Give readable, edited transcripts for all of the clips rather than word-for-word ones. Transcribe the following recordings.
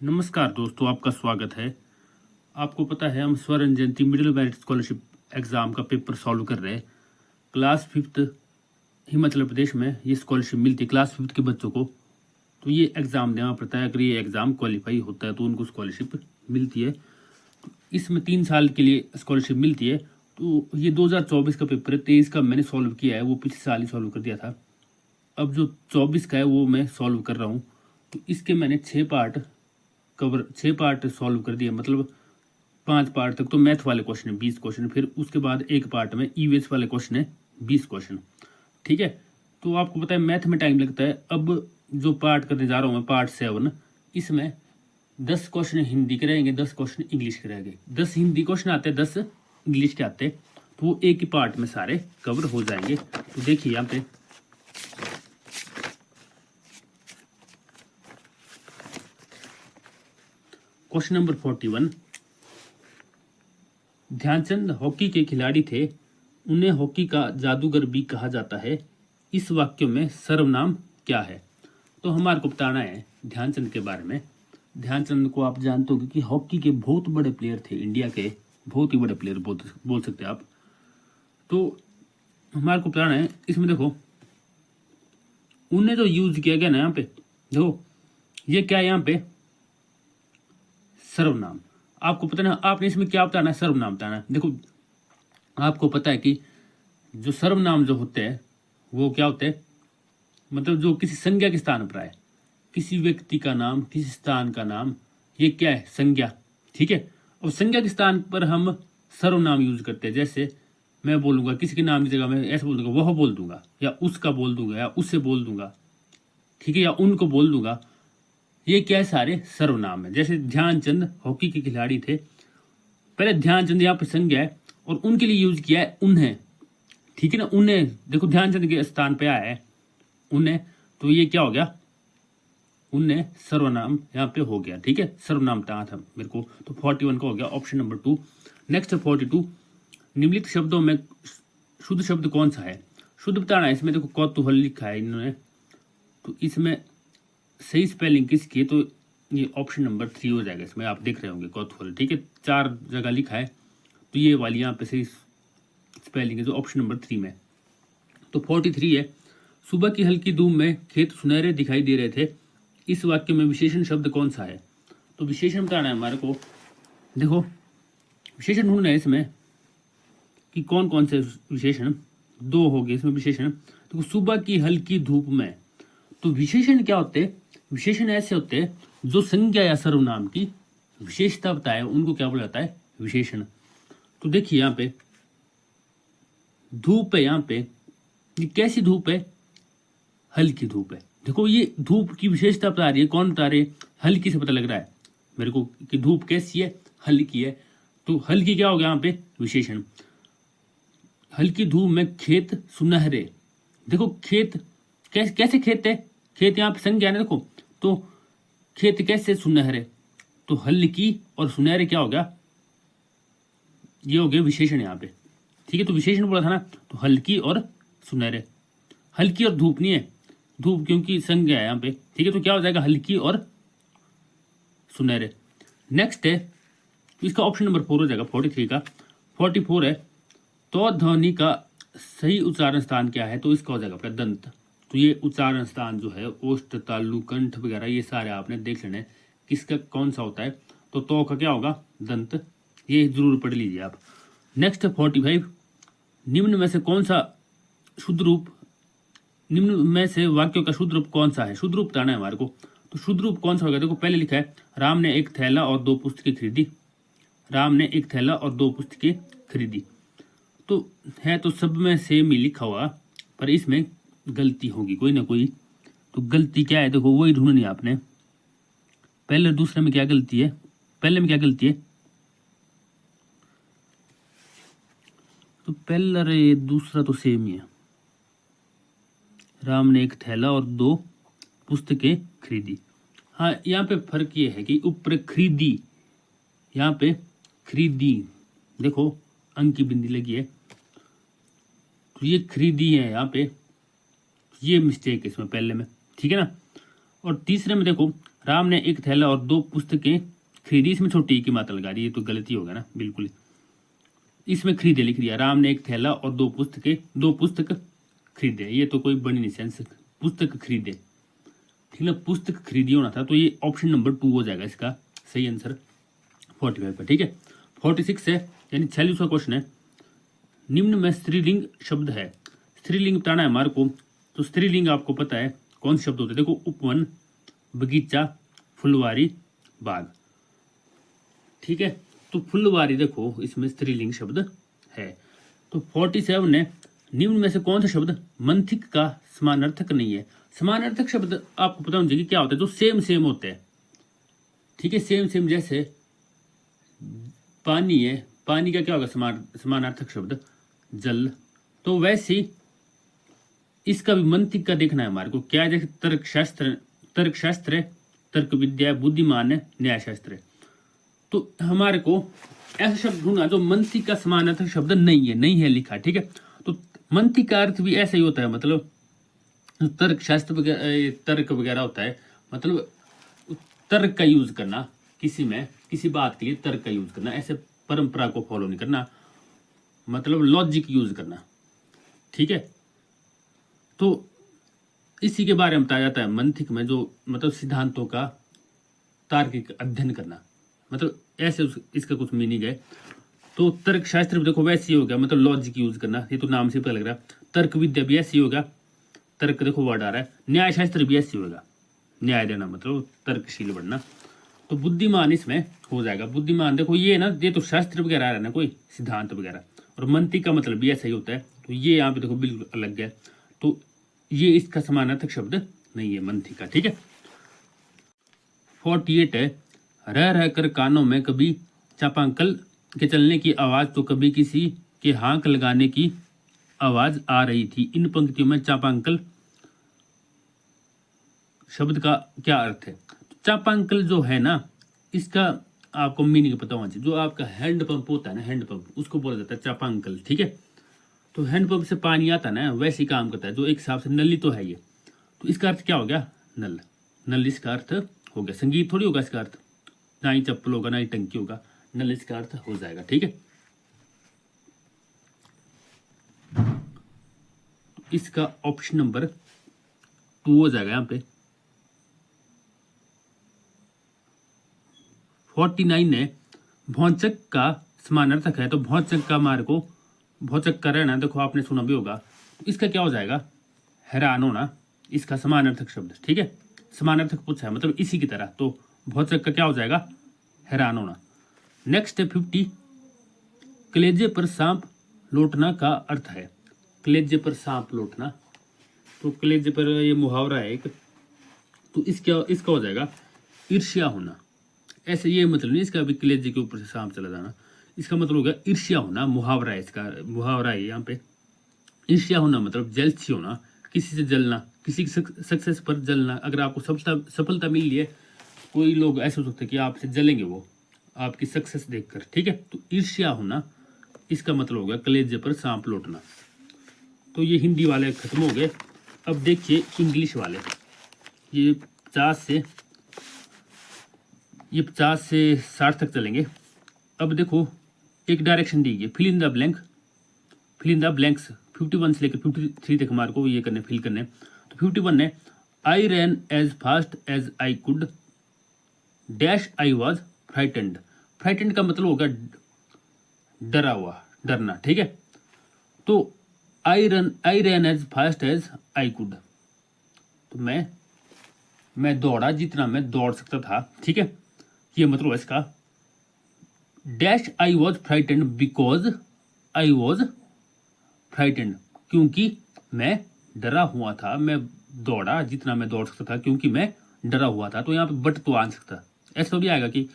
नमस्कार दोस्तों, आपका स्वागत है। आपको पता है हम स्वर्ण जयंती मिडिल मेरिट स्कॉलरशिप एग्ज़ाम का पेपर सॉल्व कर रहे हैं। क्लास फिफ्थ हिमाचल प्रदेश में ये स्कॉलरशिप मिलती है क्लास फिफ्थ के बच्चों को। तो ये एग्ज़ाम देना पड़ता है, अगर ये एग्ज़ाम क्वालिफाई होता है तो उनको स्कॉलरशिप मिलती है। तो इसमें 3 साल के लिए स्कॉलरशिप मिलती है। तो ये 2024 का पेपर है, 23 का मैंने सॉल्व किया है, वो पिछले साल ही सॉल्व कर दिया था। अब जो 24 का है वो मैं सॉल्व कर रहा हूँ। तो इसके मैंने 6 पार्ट सॉल्व कर दिए, मतलब 5 पार्ट तक तो मैथ वाले क्वेश्चन है 20 क्वेश्चन, फिर उसके बाद एक पार्ट में ईवीएस वाले क्वेश्चन है 20 क्वेश्चन। ठीक है, तो आपको पता है मैथ में टाइम लगता है। अब जो पार्ट करने जा रहा हूँ मैं, पार्ट 7, इसमें 10 क्वेश्चन हिंदी के रहेंगे, 10 क्वेश्चन इंग्लिश के रहेंगे। 10 हिंदी क्वेश्चन आते हैं, 10 इंग्लिश के आते हैं, तो वो एक ही पार्ट में सारे कवर हो जाएंगे। तो देखिए यहाँ पे क्वेश्चन नंबर 41, ध्यानचंद हॉकी के खिलाड़ी थे, उन्हें हॉकी का जादूगर भी कहा जाता है, इस वाक्य में सर्वनाम क्या है? तो हमारे को बताना है ध्यानचंद के बारे में। ध्यानचंद को आप जानते हो कि हॉकी के बहुत बड़े प्लेयर थे, इंडिया के बहुत ही बड़े प्लेयर बोल सकते हैं आप। तो हमारे को बताना है, इसमें देखो उन्हें जो यूज किया गया ना, यहाँ पे देखो ये क्या है, यहाँ पे सर्वनाम। आपको पता ना, आपने इसमें क्या बताना है, सर्वनाम बताना है। देखो आपको पता है कि जो सर्वनाम जो होते हैं वो क्या होते हैं, मतलब जो किसी संज्ञा के स्थान पर आए, किसी व्यक्ति का नाम, किसी स्थान का नाम, ये क्या है, संज्ञा। ठीक है, और संज्ञा के स्थान पर हम सर्वनाम यूज करते हैं। जैसे मैं बोलूंगा किसी के नाम की जगह मैं ऐसे बोल दूंगा, वह बोल दूंगा, या उसका बोल दूंगा, या उससे बोल दूंगा, ठीक है, या उनको बोल दूंगा। ये क्या है, सारे सर्वनाम है। जैसे ध्यानचंद हॉकी के खिलाड़ी थे, पहले ध्यानचंद यहाँ पे संज्ञा है और उनके लिए यूज किया है उन्हें। ठीक है ना, उन्हें देखो ध्यानचंद के स्थान पे आया है उन्हें, तो ये क्या हो गया, उन्हें सर्वनाम यहाँ पे हो गया। ठीक है, सर्वनाम कहा था मेरे को, तो 41 का हो गया ऑप्शन नंबर 2। नेक्स्ट 42, निम्नलिखित शब्दों में शुद्ध शब्द कौन सा है? शुद्ध बताना है। इसमें देखो कौतूहल लिखा है इन्होंने, तो इसमें सही स्पेलिंग किसकी है? तो ये ऑप्शन नंबर 3 हो जाएगा। इसमें आप देख रहे होंगे कौतूहल, ठीक है, 4 जगह लिखा है, तो ये वाली यहाँ पे सही स्पेलिंग है जो ऑप्शन नंबर 3 में। तो 43 है, सुबह की हल्की धूप में खेत सुनहरे दिखाई दे रहे थे, इस वाक्य में विशेषण शब्द कौन सा है? तो विशेषण बताना है हमारे को। देखो विशेषण ढूंढना है इसमें कि कौन कौन से विशेषण, 2 हो गए इसमें विशेषण। तो सुबह की हल्की धूप में, तो विशेषण क्या होते हैं? विशेषण ऐसे होते हैं जो संज्ञा या सर्वनाम की विशेषता बताए, उनको क्या बोला जाता है, विशेषण। तो देखिए यहाँ पे धूप है, यहाँ पे ये कैसी धूप है, हल्की धूप है। देखो ये धूप की विशेषता बता रही है, कौन बता रही है, हल्की से पता लग रहा है मेरे को कि धूप कैसी है, हल्की है। तो हल्की क्या हो गया यहाँ पे, विशेषण। हल्की धूप में खेत सुनहरे, देखो खेत कैसे खेत है, खेत यहाँ पे संज्ञा है। देखो तो खेत कैसे सुनहरे, तो हल्की और सुनहरे क्या हो गया, ये हो गया विशेषण यहाँ पे। ठीक है, तो विशेषण बोला था ना, तो हल्की और सुनहरे। हल्की और धूप नहीं है, धूप क्योंकि संज्ञा है यहाँ पे। ठीक है, तो क्या हो जाएगा, हल्की और सुनहरे। नेक्स्ट है, तो इसका ऑप्शन नंबर 4 हो जाएगा 43 का। 44 है, तो ध्वनि का सही उच्चारण स्थान क्या है? तो इसका हो जाएगा आपका दंत। तो ये उच्चारण स्थान जो है ओष्ठ, तालु, कंठ वगैरह ये सारे आपने देख लेने किसका कौन सा होता है। तो का क्या होगा, दंत, ये जरूर पढ़ लीजिए आप। नेक्स्ट 45, निम्न में से कौन सा शुद्ध रूप, निम्न में से वाक्यों का शुद्ध रूप कौन सा है? शुद्ध रूप बताना है हमारे को। तो शुद्ध रूप कौन सा होगा? देखो पहले लिखा है, राम ने एक थैला और 2 पुस्तकें खरीदी। राम ने एक थैला और 2 पुस्तकें खरीदी, तो है तो सब में सेम ही लिखा हुआ, पर इसमें गलती होगी कोई ना कोई। तो गलती क्या है, देखो वही ढूंढनी है आपने। पहले दूसरे में क्या गलती है, पहले में क्या गलती है, तो पहला रे दूसरा तो सेम ही है। राम ने एक थैला और 2 पुस्तकें खरीदी। हाँ, यहाँ पे फर्क ये है कि ऊपर खरीदी, यहाँ पे खरीदी, देखो अंक की बिंदी लगी है, तो ये खरीदी है यहाँ पे, ये मिस्टेक है इसमें पहले में। ठीक है ना, और तीसरे में देखो राम ने एक थैला और 2 पुस्तकें खरीदी। इसमें छोटी की मात्रा लगा दी, ये तो गलती होगा ना बिल्कुल। इसमें खरीदे लिख दिया, राम ने एक थैला और 2 पुस्तक खरीदे, ये तो कोई बनी नहीं सेंस, पुस्तक खरीदे, ठीक है, पुस्तक खरीदी होना था, तो ये ऑप्शन नंबर 2 हो जाएगा इसका सही आंसर 45 पर, ठीक है। 46 है यानी 46वां क्वेश्चन है, निम्न में स्त्रीलिंग शब्द है, स्त्रीलिंग बताना है हमारे को। तो स्त्रीलिंग आपको पता है कौन से शब्द होते हैं, देखो उपवन, बगीचा, फुलवारी, बाग, ठीक है। तो फुलवारी देखो इसमें स्त्रीलिंग शब्द है। तो 47 है, निम्न में से कौन सा शब्द मंथिक का समानार्थक नहीं है। समानार्थक शब्द आपको पता होना चाहिए क्या होता है, जो सेम सेम होते हैं, ठीक है, सेम सेम, जैसे पानी है, पानी का क्या होगा समानार्थक शब्द जल। तो वैसे ही इसका भी मंतिक का देखना है हमारे को, क्या है, जैसे तर्कशास्त्र है, तर्क विद्या, बुद्धिमान है, न्यायशास्त्र है। तो हमारे को ऐसा शब्द ढूंढना जो मंतिक का समानार्थक शब्द नहीं है लिखा, ठीक है। तो मंतिक का अर्थ भी ऐसा ही होता है, मतलब तर्कशास्त्र वगैरह, तर्क वगैरह होता है, मतलब तर्क का यूज करना, किसी बात के लिए तर्क का यूज करना, ऐसे परंपरा को फॉलो नहीं करना, मतलब लॉजिक यूज करना, ठीक है। तो इसी के बारे में बताया जाता है मंथिक में, जो मतलब सिद्धांतों का तार्किक अध्ययन करना, मतलब ऐसे इसका कुछ मीनिंग है। तो तर्क शास्त्र देखो वैसे ही हो गया, मतलब लॉजिक यूज करना, ये तो नाम से पता लग रहा है। तर्क विद्या भी ऐसी होगा, तर्क देखो वर्ड आ रहा है। न्याय शास्त्र भी ऐसी होगा, न्याय देना मतलब तर्कशील बनना। तो बुद्धिमान इसमें हो जाएगा। बुद्धिमान देखो ये ना, ये तो शास्त्र वगैरह आ रहा है ना, कोई सिद्धांत वगैरह, और मंतिक का मतलब भी ऐसा ही होता है। तो ये यहाँ पे देखो बिल्कुल अलग है, तो ये इसका समानार्थक शब्द नहीं है मंथिक का, ठीक है। 48 है, रह रह कर कानों में कभी चापांकल के चलने की आवाज तो कभी किसी के हाँक लगाने की आवाज आ रही थी। इन पंक्तियों में चापांकल शब्द का क्या अर्थ है। चापांकल जो है ना, इसका आपको मीनिंग पता होना चाहिए। जो आपका हैंड पंप होता है ना, हैंड पंप, उसको बोला जाता है चापांकल, ठीक है। तो हैंड पंप से पानी आता है ना, वैसे ही काम करता है, जो एक हिसाब से नली तो है ये। तो इसका अर्थ क्या हो गया, नल, नल इसका अर्थ हो गया। संगीत थोड़ी होगा इसका अर्थ, ना ही चप्पल होगा, ना ही टंकी होगा, नल इसका अर्थ हो जाएगा, ठीक है। इसका ऑप्शन नंबर 2 हो जाएगा यहाँ पे। 49 है, भौचक का समानार्थक है। तो भौचक का हमारे को, भौचक का रहना देखो आपने सुना भी होगा, इसका क्या हो जाएगा, हैरान होना, इसका समानार्थक शब्द, ठीक है। समानार्थक पूछा है मतलब इसी की तरह, तो भौचक का क्या हो जाएगा, हैरान होना। नेक्स्ट है 50, कलेजे पर सांप लौटना का अर्थ है। कलेजे पर सांप लौटना, तो कलेजे पर ये मुहावरा है एक, तो इसका हो जाएगा ईर्ष्या होना। ऐसे ये मतलब नहीं इसका, अभी कलेजे के ऊपर से सांप चला जाना, इसका मतलब होगा ईर्ष्या होना, मुहावरा है इसका, मुहावरा है यहाँ पे। ईर्ष्या होना मतलब जेलसी होना, किसी से जलना, किसी की सक्सेस पर जलना। अगर आपको सफलता मिल रही है, कोई लोग ऐसे हो सकते हैं कि आपसे जलेंगे वो आपकी सक्सेस देखकर, ठीक है। तो ईर्ष्या होना, इसका मतलब होगा कलेजे पर सांप लौटना। तो ये हिंदी वाले खत्म हो गए। अब देखिए इंग्लिश वाले, ये 50 से 60 तक चलेंगे। अब देखो एक डायरेक्शन दी गई, फिल इन द ब्लैंक्स 51 से लेकर 53 तक हमारे को ये करने, फिल करने। तो 51 है, I ran as fast as I could dash I was frightened. Frightened का मतलब होगा डरा हुआ, डरना, ठीक है। तो I ran as fast as I could, तो मैं दौड़ा जितना मैं दौड़ सकता था, ठीक है। ये मतलब इसका dash I was frightened because I was frightened, क्योंकि मैं डरा हुआ था। मैं दौड़ा जितना मैं दौड़ सकता था क्योंकि मैं डरा हुआ था। तो यहाँ पे बट तो आ सकता, ऐसा भी आएगा कि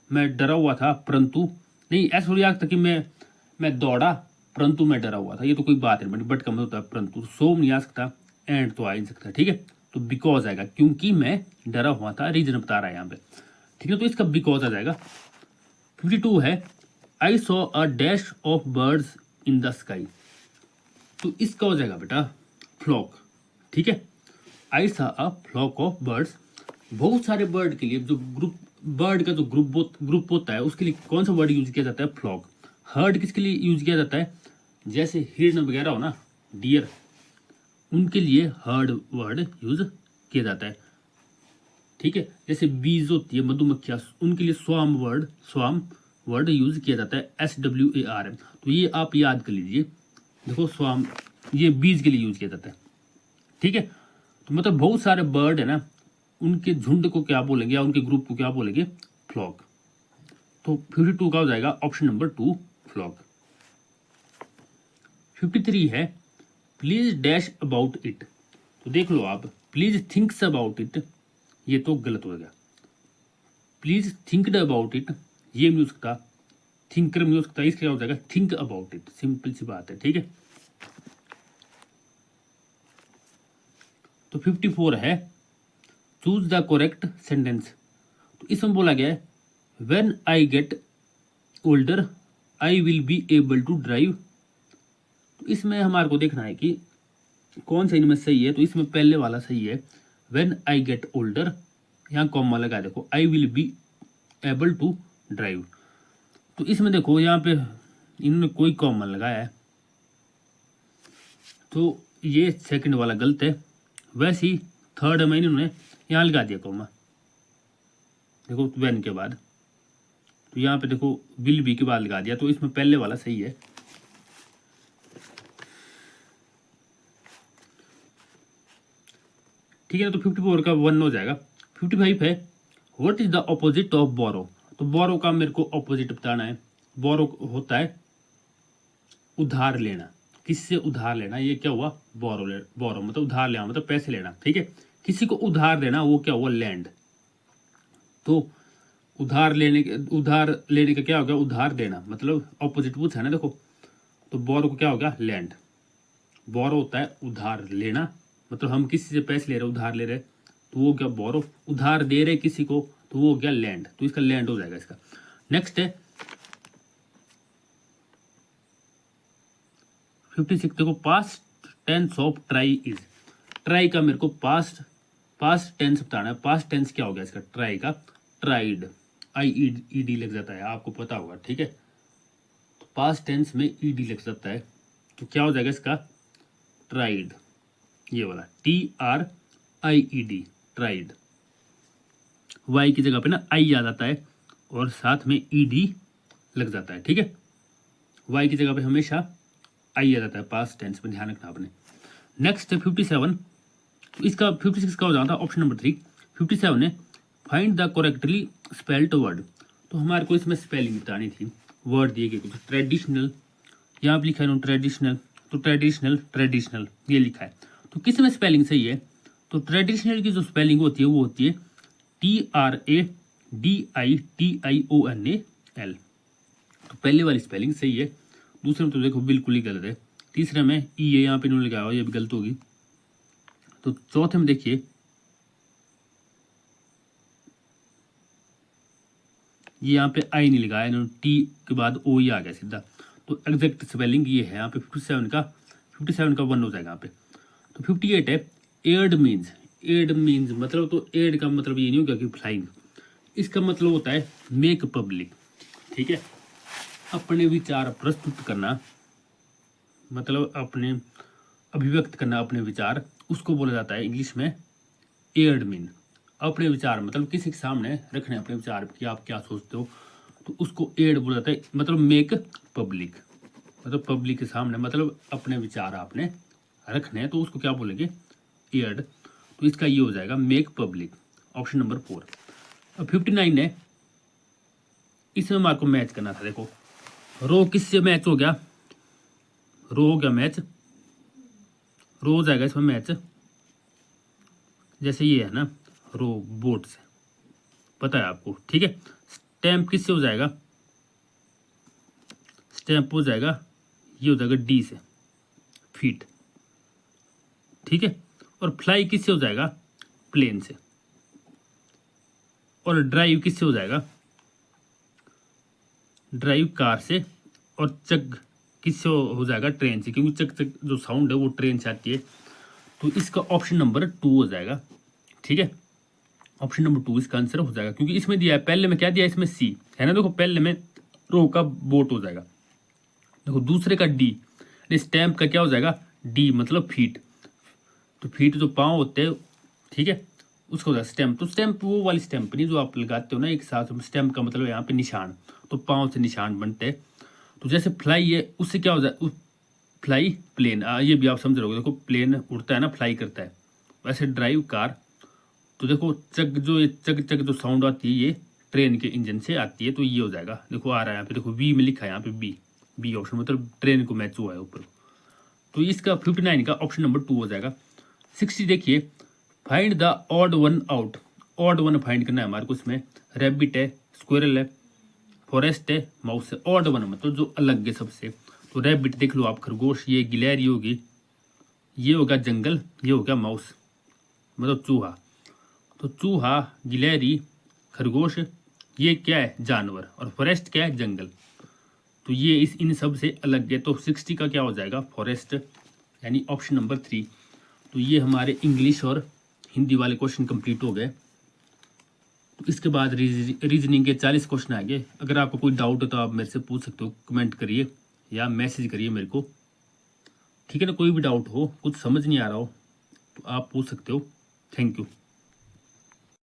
मैं डरा हुआ था परंतु, नहीं ऐसा भी आ सकता कि मैं दौड़ा परंतु मैं डरा हुआ था। ये तो कोई बात नहीं, बट का मतलब होता है परंतु। सो नहीं आ सकता, एंड तो आ ही नहीं सकता, ठीक है। तो बिकॉज आएगा, क्योंकि मैं डरा हुआ था, रीजन बता रहा है यहाँ पे, ठीक है। तो इसका बिकॉज आ जाएगा। 52 है, I saw a dash of birds in the sky, तो इसका हो जाएगा बेटा फ्लॉक, ठीक है। I saw a flock of birds बहुत सारे वर्ड के लिए जो ग्रुप बर्ड का जो ग्रुप होता है उसके लिए कौन सा वर्ड यूज किया जाता है? फ्लॉक। हर्ड किसके लिए यूज किया जाता है? जैसे हिरण वगैरह हो ना, डियर, उनके लिए हर्ड वर्ड यूज किया जाता है। ठीक है, जैसे बीज होती है, मधुमक्खियां, उनके लिए स्वाम वर्ड यूज किया जाता है, SWARM। तो ये आप याद कर लीजिए। देखो स्वाम, ये बीज के लिए यूज किया जाता है। ठीक है, तो मतलब बहुत सारे बर्ड है ना, उनके झुंड को क्या बोलेंगे या उनके ग्रुप को क्या बोलेंगे? फ्लॉक। तो 52 का हो जाएगा ऑप्शन नंबर 2, फ्लॉक। 53 है प्लीज डैश अबाउट इट। तो देख लो आप, प्लीज थिंक्स अबाउट इट, ये तो गलत हो गया। प्लीज थिंक अबाउट इट, ये नहीं हो सकता, थिंकर नहीं हो सकता, इसका क्या हो जाएगा? Think about it. सिंपल सी बात है। ठीक है, तो 54 है चूज द करेक्ट सेंटेंस। तो इसमें बोला गया है when I get older I will be able to drive. तो इसमें हमारे को देखना है कि कौन सा इनमें सही है। तो इसमें पहले वाला सही है, व्हेन आई गेट ओल्डर, यहाँ कॉमा लगा, देखो I will be able to drive. तो इसमें देखो यहाँ पे इन्होंने कोई कॉमा लगाया है, तो ये सेकंड वाला गलत है। वैसे ही थर्ड में इन्होंने यहाँ लगा दिया कॉमा, देखो व्हेन के बाद, तो यहाँ पे देखो विल बी के बाद लगा दिया, तो इसमें पहले वाला सही है। ठीक है ना, तो 54 का 1 हो जाएगा। 55 है what is the opposite of borrow. तो बोरो का मेरे को ऑपोजिट बताना है। बोरो होता है उधार लेना, किससे उधार लेना, ये क्या हुआ? बोरो मतलब उधार लेना, मतलब पैसे लेना। ठीक है, किसी को उधार देना, वो क्या हुआ? लैंड। तो उधार लेने का क्या हो गया? उधार देना, मतलब ऑपोजिट पूछा है ना, देखो। तो बोरो को क्या हो गया? लैंड। बोरो होता है उधार लेना, मतलब हम किसी से पैसे ले रहे, उधार ले रहे, तो वो क्या? बोरो। उधार दे रहे किसी को, तो वो क्या? लैंड। तो इसका लैंड हो जाएगा इसका। नेक्स्ट है 56, देखो past tense of try is. Try का मेरे को पास्ट टेंस बताना है। पास्ट टेंस क्या हो गया इसका? ट्राई का ट्राइड, IED लग जाता है, आपको पता होगा। ठीक है, तो पास्ट टेंस में ED लग जाता है, तो क्या हो जाएगा इसका? ट्राइड, ये वाला TRIED, ट्राइड। वाई की जगह पे ना आई आ जाता है और साथ में ED लग जाता है। ठीक है, वाई की जगह पे हमेशा आई आ जाता है पास्ट टेंस में, ध्यान रखना आपने। नेक्स्ट है 57, तो इसका 56 का हो जाता है ऑप्शन नंबर 3। 57 है find the correctly spelled word. तो हमारे को इसमें स्पेलिंग बतानी थी, वर्ड दिए गए कुछ। ट्रेडिशनल, यहाँ पे लिखा है ट्रेडिशनल, तो ट्रेडिशनल ये लिखा है, तो किस में स्पेलिंग सही है? तो ट्रेडिशनल की जो स्पेलिंग होती है वो होती है TRADITIONAL। तो पहले वाली स्पेलिंग सही है, दूसरे में तो देखो बिल्कुल ही गलत है। तीसरे में ई है, यहाँ पे इन्होंने लगाया हुआ, ये भी गलत होगी। तो चौथे में देखिए ये यहाँ पे आई नहीं लगाया इन्होंने, टी के बाद ओ ही आ गया सीधा। तो एग्जैक्ट स्पेलिंग ये है यहाँ पे। 57 का 1 हो जाएगा यहाँ पे। तो 58 है एड मीन्स मतलब, तो एड का मतलब ये नहीं होगा कि फ्लाइंग, इसका मतलब होता है मेक पब्लिक। ठीक है, अपने विचार प्रस्तुत करना, मतलब अपने अभिव्यक्त करना अपने विचार, उसको बोला जाता है इंग्लिश में एडमिन। अपने विचार मतलब किसी के सामने रखने अपने विचार कि आप क्या सोचते हो, तो उसको एड बोला जाता है, मतलब मेक पब्लिक, मतलब पब्लिक के सामने, मतलब अपने विचार आपने रखने हैं, तो उसको क्या बोलेंगे? एड। तो इसका ये हो जाएगा मेक पब्लिक, ऑप्शन नंबर 4। अब 59 है, इसमें हमारे को मैच करना था। देखो रो किससे मैच हो गया? रो हो गया मैच, रो हो जाएगा इसमें मैच, जैसे ये है ना रो, बोट से, पता है आपको। ठीक है, स्टैम्प किससे हो जाएगा? स्टैम्प हो जाएगा, ये हो जाएगा डी से, फीट। ठीक है, और फ्लाई किससे हो जाएगा? प्लेन से। और ड्राइव किससे हो जाएगा? ड्राइव कार से। और चक किससे हो जाएगा? ट्रेन से, क्योंकि चक चक जो साउंड है वो ट्रेन से आती है। तो इसका ऑप्शन नंबर 2 हो जाएगा। ठीक है, ऑप्शन नंबर 2 इसका आंसर हो जाएगा, क्योंकि इसमें दिया है, पहले में क्या दिया है, इसमें सी है ना, देखो पहले में रो का बोट हो जाएगा। देखो दूसरे का डी, स्टैम्प का क्या हो जाएगा, डी मतलब फीट, तो फीट जो पाँव होते हैं, ठीक है, उसको हो जाएगा स्टैम्प। तो स्टैम्प वो वाली स्टैम्प नहीं जो आप लगाते हो ना एक साथ, स्टैम्प का मतलब यहाँ पे निशान, तो पाँव से निशान बनते हैं। तो जैसे फ्लाई है, उससे क्या हो जाए, फ्लाई प्लेन, ये भी आप समझ रहोगे, देखो प्लेन उड़ता है ना, फ्लाई करता है, वैसे ड्राइव कार, तो देखो चक जो ये चक चक जो साउंड आती है ये ट्रेन के इंजन से आती है, तो ये हो जाएगा, देखो आ रहा है यहाँ पे, देखो वी में लिखा है यहाँ पे बी ऑप्शन, मतलब ट्रेन को मैच हुआ है ऊपर। तो इसका 59 का ऑप्शन नंबर 2 हो जाएगा। 60 देखिए, find the odd one out, odd one find करना है हमारे को, इसमें रैबिट है, स्क्वेरल है, फॉरेस्ट है, माउस है। ऑड वन मतलब जो अलग है सबसे, तो रैबिट देख लो आप, खरगोश, ये गिलहरी होगी, ये होगा जंगल, ये हो गया माउस मतलब चूहा, तो चूहा, गिलहरी, खरगोश, ये क्या है, जानवर, और फॉरेस्ट क्या है, जंगल, तो ये इन सब से अलग है। तो 60 का क्या हो जाएगा, फॉरेस्ट, यानी ऑप्शन नंबर 3। तो ये हमारे इंग्लिश और हिंदी वाले क्वेश्चन कंप्लीट हो गए। तो इसके बाद रीजनिंग के 40 क्वेश्चन आ गए। अगर आपको कोई डाउट हो तो आप मेरे से पूछ सकते हो, कमेंट करिए या मैसेज करिए मेरे को, ठीक है ना। कोई भी डाउट हो, कुछ समझ नहीं आ रहा हो तो आप पूछ सकते हो। Thank you.